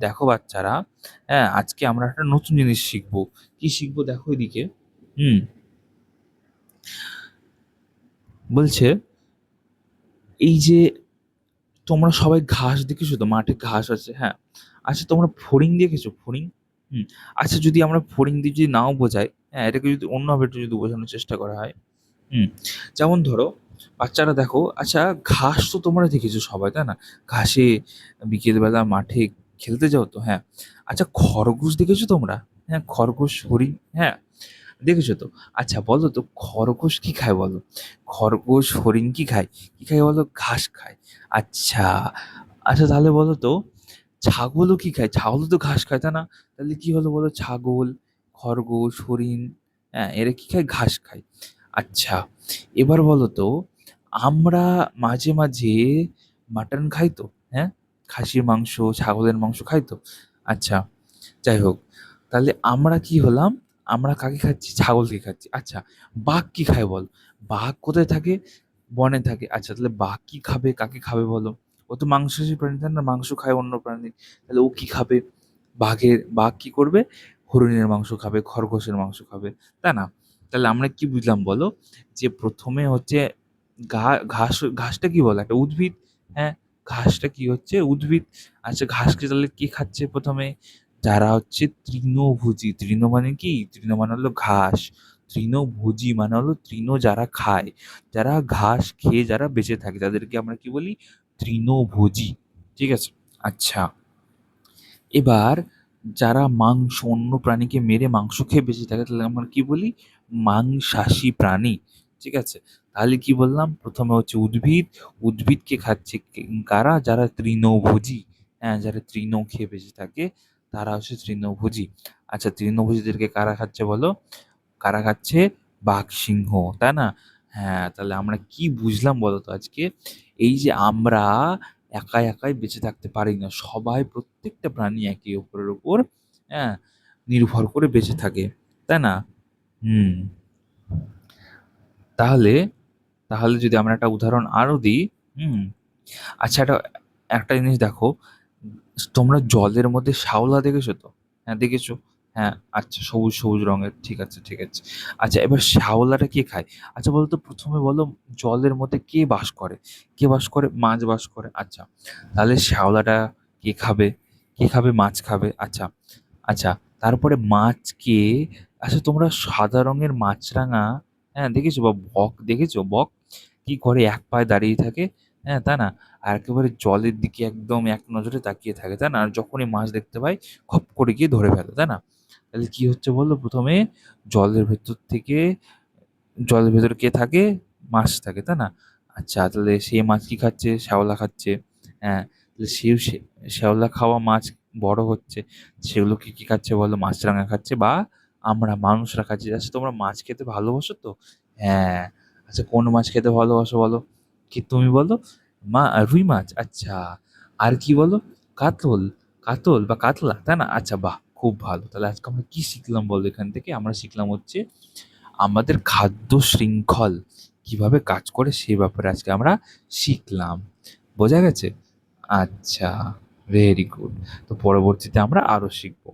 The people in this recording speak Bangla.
দেখো বাচ্চারা, হ্যাঁ, আজকে আমরা একটা নতুন জিনিস শিখবো। কি শিখবো দেখো এদিকে। হুম বলছে এই যে তোমরা সবাই ঘাস দেখেছো তো, মাঠে ঘাস আছে, হ্যাঁ। আচ্ছা, তোমরা ফড়িং দেখেছো? ফড়িং। হুম আচ্ছা, যদি আমরা ফড়িং দিয়ে যদি নাও বোঝাই, হ্যাঁ, এটাকে যদি অন্যভাবে একটু যদি বোঝানোর চেষ্টা করা হয়। হুম যেমন ধরো, বাচ্চারা দেখো, আচ্ছা, ঘাস তো তোমরা দেখেছো সবাই, তাই না? ঘাসে বিকেলবেলা মাঠে খেলতে যাও তো, হ্যাঁ। আচ্ছা, খরগোশ দেখেছো তোমরা? হ্যাঁ, খরগোশ, হরিণ, হ্যাঁ, দেখেছো তো। আচ্ছা বলো তো, খরগোশ কি খায় বলো? খরগোশ, হরিণ কি খায়? কি খায় বলো? ঘাস খায়। আচ্ছা, আচ্ছা, তাহলে বলো তো, ছাগলও কি খায়? ছাগলও তো ঘাস খায়, তাই না? তাহলে কি হলো বলো? ছাগল, খরগোশ, হরিণ, হ্যাঁ, এরা কি খায়? ঘাস খায়। আচ্ছা, এবার বলো তো, আমরা মাঝে মাঝে মাটন খাই তো, হ্যাঁ, খাসির মাংস, ছাগলের মাংস খাই তো। আচ্ছা, যাই হোক, তাহলে আমরা কি হলাম? আমরা কাকে খাচ্ছি? ছাগলকে খাচ্ছি। আচ্ছা, বাঘ কি খায় বল? বাঘ কোথায় থাকে? বনে থাকে। আচ্ছা, তাহলে বাঘ কি খাবে? কাকে খাবে বলো? ও তো মাংসাশী প্রাণী, তাই না? মাংস খায় অন্য প্রাণী। তাহলে ও কি খাবে? বাঘ কি করবে? হরিণের মাংস খাবে, খরগোশের মাংস খাবে, তাই না? তাহলে আমরা কি বুঝলাম বলো? যে প্রথমে হচ্ছে ঘাসটা কি বলে? একটা উদ্ভিদ। হ্যাঁ, ঘাসটা কি হচ্ছে? উদ্ভিদ। আচ্ছা, ঘাসকে তাহলে কে খাচ্ছে প্রথমে? যারা হচ্ছে তৃণভোজী। তৃণ মানে কি? তৃণ মানে হলো ঘাস। তৃণভোজী মানে হলো তৃণ যারা খায়, যারা ঘাস খেয়ে যারা বেঁচে থাকে, তাদেরকে আমরা কি বলি? তৃণভোজী। ঠিক আছে? আচ্ছা, এবার যারা অন্য প্রাণীকে মেরে মাংস খেয়ে বেঁচে থাকে, তাহলে আমরা কি বলি? মাংসাশী প্রাণী। ঠিক আছে? তাহলে কি বললাম? প্রথমে হচ্ছে উদ্ভিদ। উদ্ভিদকে খাচ্ছে কারা? যারা তৃণভোজী। হ্যাঁ, যারা তৃণ খেয়ে বেঁচে থাকে, তারা হচ্ছে তৃণভোজী। আচ্ছা, তৃণভোজীদেরকে কারা খাচ্ছে বলো? কারা খাচ্ছে? বাঘ, সিংহ, তাই না? হ্যাঁ, তাহলে আমরা কি বুঝলাম বলো তো আজকে? এই যে আমরা একাই বেঁচে থাকতে পারি না। সবাই, প্রত্যেকটা প্রাণী একে অপরের উপর, হ্যাঁ, নির্ভর করে বেঁচে থাকে। তাই না? হুম। তাহলে তাহলে যদি আমরা একটা উদাহরণ আরো দিই। হুম আচ্ছা, একটা জিনিস দেখো, তোমরা জলের মধ্যে শ্যাওলা দেখেছো তো? হ্যাঁ, দেখেছো। হ্যাঁ, আচ্ছা, সবুজ সবুজ রঙের। ঠিক আছে, ঠিক আছে। আচ্ছা, এবার শ্যাওলাটা কে খায়? আচ্ছা বলো তো, প্রথমে বলো, জলের মধ্যে কে বাস করে? কে বাস করে? মাছ বাস করে। আচ্ছা, তাহলে শ্যাওলাটা কে খাবে? কে খাবে? মাছ খাবে। আচ্ছা, আচ্ছা, তারপরে মাছকে, আচ্ছা, তোমরা সাদা রঙের মাছরাঙা, হ্যাঁ, দেখেছো? বা বক দেখেছো? বক কি করে? এক পায়ে দাঁড়িয়ে থাকে, হ্যাঁ, তাই না? আর একেবারে জলের দিকে একদম এক নজরে তাকিয়ে থাকে, তাই না? আর যখনই মাছ দেখতে পায়, খপ করে গিয়ে ধরে ফেলে, তাই না? তাহলে কি হচ্ছে বললো? প্রথমে জলের ভেতর থেকে, জলের ভেতরে কে থাকে? মাছ থাকে, তাই না? আচ্ছা, তাহলে সেই মাছ কি খাচ্ছে? শ্যাওলা খাচ্ছে। হ্যাঁ, তাহলে শ্যাওলা খাওয়া মাছ বড় হচ্ছে, সেগুলোকে কি খাচ্ছে বলো? মাছরাঙা খাচ্ছে, বা আমরা মানুষরা খাচ্ছি। আচ্ছা, তোমরা মাছ খেতে ভালোবাসো তো? হ্যাঁ। আচ্ছা, কোন মাছ খেতে ভালোবাসো বলো? কি তুমি বলো? রুই মাছ। আচ্ছা, আর কি বলো? কাতল। কাতল বা কাতলা, তাই না? আচ্ছা, বাহ, খুব ভালো। তাহলে আজকে আমরা কি শিখলাম বলো? এখান থেকে আমরা শিখলাম হচ্ছে আমাদের খাদ্য শৃঙ্খল কিভাবে কাজ করে, সে ব্যাপারে আজকে আমরা শিখলাম। বোঝা গেছে? আচ্ছা, ভেরি গুড। তো পরবর্তীতে আমরা আরো শিখবো।